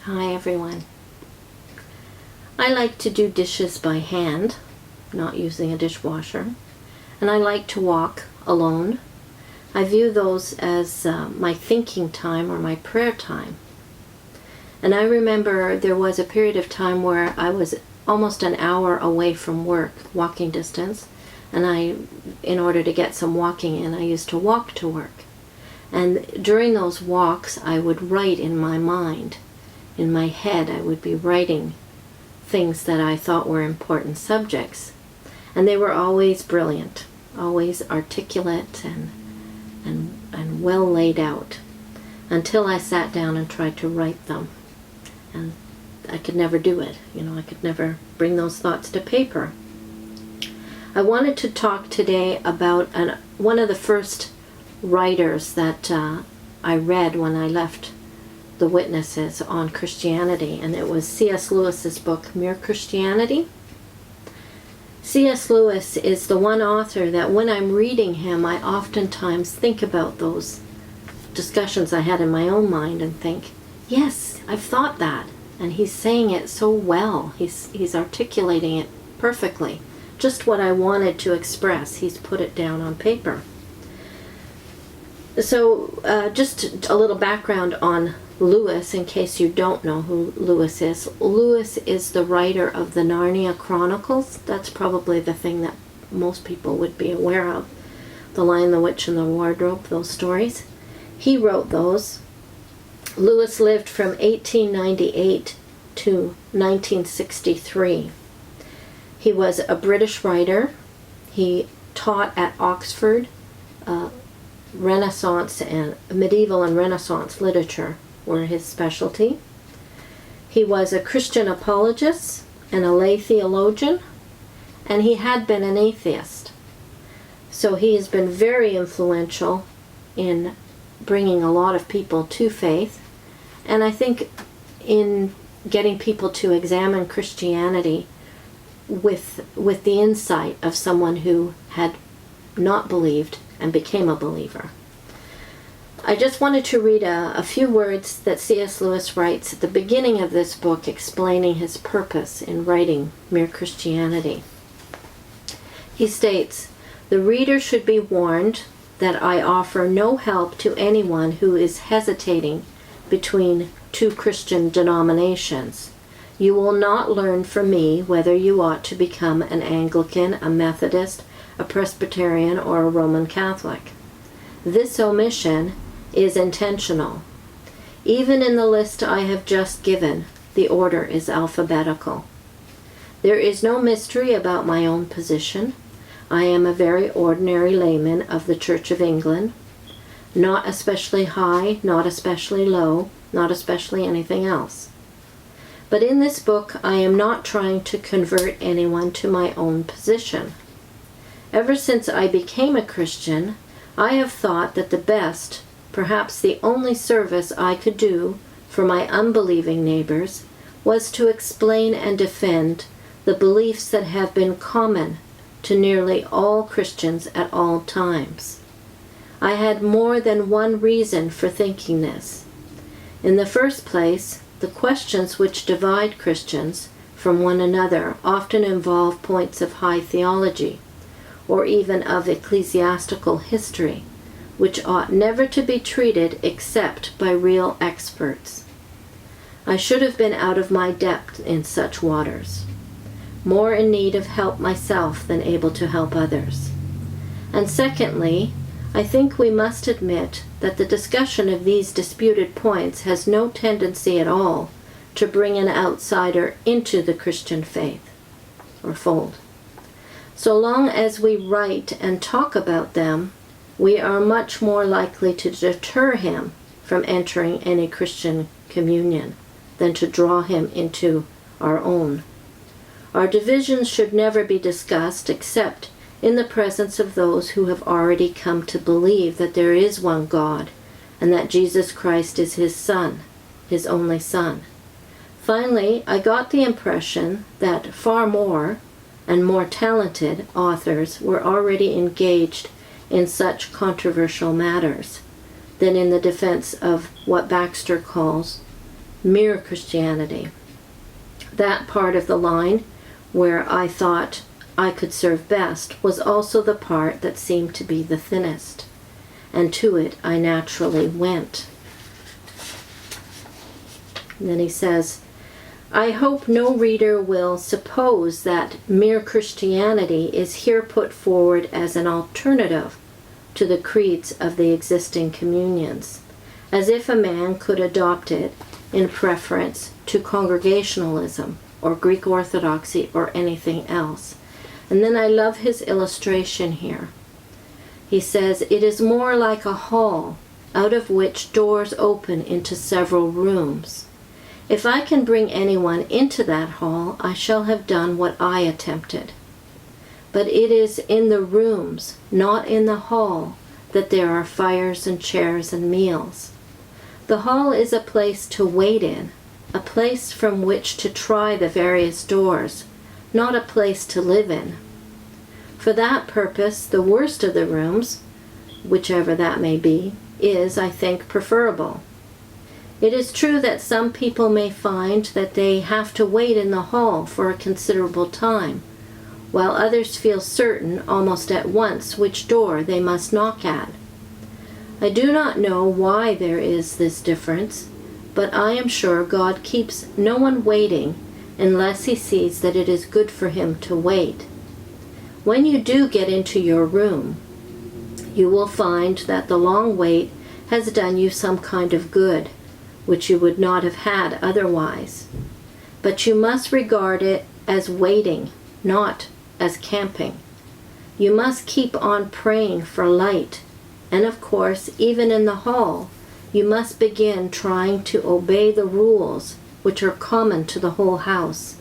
Hi everyone. I like to do dishes by hand, not using a dishwasher, and I like to walk alone. I view those as my thinking time or my prayer time. And I remember there was a period of time where I was almost an hour away from work, walking distance, and in order to get some walking in, I used to walk to work. And during those walks, I would write in my mind. In my head, I would be writing things that I thought were important subjects. And they were always brilliant, always articulate and well laid out, until I sat down and tried to write them. And I could never do it. I could never bring those thoughts to paper. I wanted to talk today about one of the first writers that I read when I left the Witnesses on Christianity, and it was C.S. Lewis's book, Mere Christianity. C.S. Lewis is the one author that when I'm reading him, I oftentimes think about those discussions I had in my own mind and think, yes, I've thought that. And he's saying it so well. He's articulating it perfectly. Just what I wanted to express, he's put it down on paper. So just a little background on Lewis, in case you don't know who Lewis is. Lewis is the writer of the Narnia Chronicles. That's probably the thing that most people would be aware of. The Lion, the Witch, and the Wardrobe, those stories. He wrote those. Lewis lived from 1898 to 1963. He was a British writer. He taught at Oxford, Renaissance and medieval and Renaissance literature were his specialty. He was a Christian apologist and a lay theologian, and he had been an atheist. So he has been very influential in bringing a lot of people to faith, and I think in getting people to examine Christianity with the insight of someone who had not believed and became a believer. I just wanted to read a few words that C.S. Lewis writes at the beginning of this book, explaining his purpose in writing Mere Christianity. He states, "The reader should be warned that I offer no help to anyone who is hesitating between two Christian denominations. You will not learn from me whether you ought to become an Anglican, a Methodist, a Presbyterian, or a Roman Catholic. This omission is intentional. Even in the list I have just given, the order is alphabetical. There is no mystery about my own position. I am a very ordinary layman of the Church of England, not especially high, not especially low, not especially anything else. But in this book, I am not trying to convert anyone to my own position. Ever since I became a Christian, I have thought that the best, perhaps the only service I could do for my unbelieving neighbors was to explain and defend the beliefs that have been common to nearly all Christians at all times. I had more than one reason for thinking this. In the first place, the questions which divide Christians from one another often involve points of high theology, or even of ecclesiastical history, which ought never to be treated except by real experts. I should have been out of my depth in such waters, more in need of help myself than able to help others. And secondly, I think we must admit that the discussion of these disputed points has no tendency at all to bring an outsider into the Christian faith or fold. So long as we write and talk about them, we are much more likely to deter him from entering any Christian communion than to draw him into our own. Our divisions should never be discussed except in the presence of those who have already come to believe that there is one God and that Jesus Christ is his Son, his only Son. Finally, I got the impression that far more and more talented authors were already engaged in such controversial matters than in the defense of what Baxter calls mere Christianity. That part of the line where I thought I could serve best was also the part that seemed to be the thinnest, and to it I naturally went. And then he says, I hope no reader will suppose that mere Christianity is here put forward as an alternative to the creeds of the existing communions, as if a man could adopt it in preference to Congregationalism or Greek Orthodoxy or anything else. And then I love his illustration here. He says, it is more like a hall out of which doors open into several rooms. If I can bring anyone into that hall, I shall have done what I attempted. But it is in the rooms, not in the hall, that there are fires and chairs and meals. The hall is a place to wait in, a place from which to try the various doors, not a place to live in. For that purpose, the worst of the rooms, whichever that may be, is, I think, preferable. It is true that some people may find that they have to wait in the hall for a considerable time, while others feel certain almost at once which door they must knock at. I do not know why there is this difference, but I am sure God keeps no one waiting unless he sees that it is good for him to wait. When you do get into your room, you will find that the long wait has done you some kind of good, which you would not have had otherwise. But you must regard it as waiting, not as camping. You must keep on praying for light, and of course, even in the hall, you must begin trying to obey the rules which are common to the whole house.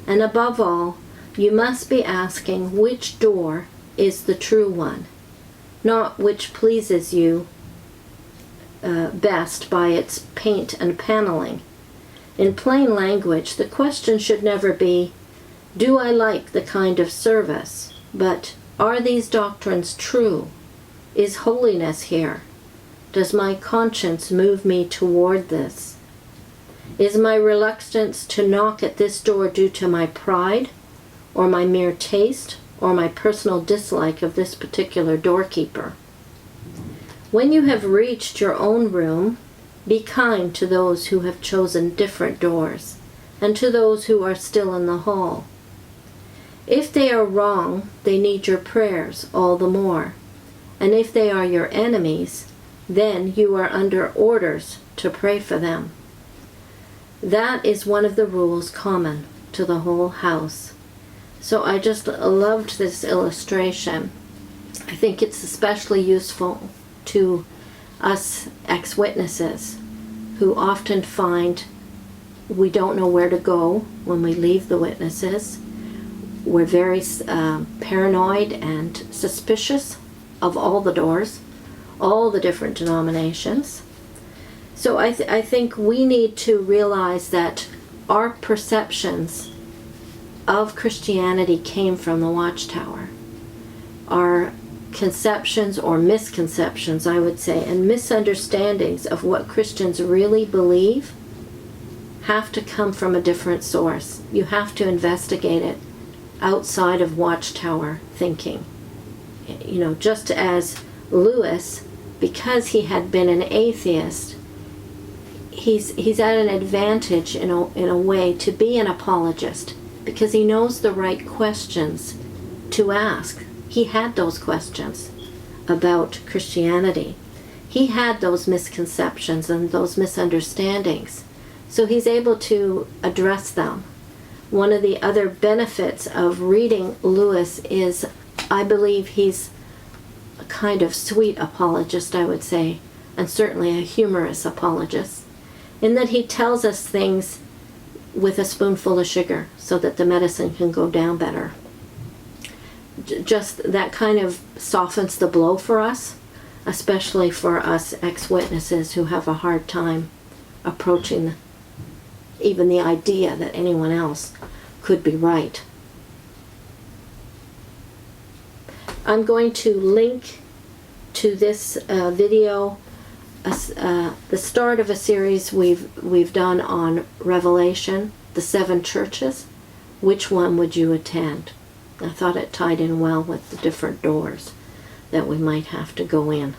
And above all, you must be asking which door is the true one, not which pleases you best by its paint and paneling. In plain language, the question should never be, do I like the kind of service? But are these doctrines true? Is holiness here? Does my conscience move me toward this? Is my reluctance to knock at this door due to my pride, or my mere taste, or my personal dislike of this particular doorkeeper? When you have reached your own room, be kind to those who have chosen different doors, and to those who are still in the hall. If they are wrong, they need your prayers all the more. And if they are your enemies, then you are under orders to pray for them. That is one of the rules common to the whole house. So I just loved this illustration. I think it's especially useful to us ex-witnesses who often find we don't know where to go when we leave the witnesses. We're very paranoid and suspicious of all the doors, all the different denominations. So I think we need to realize that our perceptions of Christianity came from the Watchtower. Our conceptions or misconceptions, I would say, and misunderstandings of what Christians really believe have to come from a different source. You have to investigate it outside of Watchtower thinking. You know, just as Lewis, because he had been an atheist, he's at an advantage in a way to be an apologist because he knows the right questions to ask. He had those questions about Christianity. He had those misconceptions and those misunderstandings. So he's able to address them. One of the other benefits of reading Lewis is I believe he's a kind of sweet apologist, I would say, and certainly a humorous apologist, in that he tells us things with a spoonful of sugar so that the medicine can go down better. Just that kind of softens the blow for us, especially for us ex-witnesses who have a hard time approaching even the idea that anyone else could be right. I'm going to link to this video the start of a series we've done on Revelation, the 7 churches. Which one would you attend? I thought it tied in well with the different doors that we might have to go in.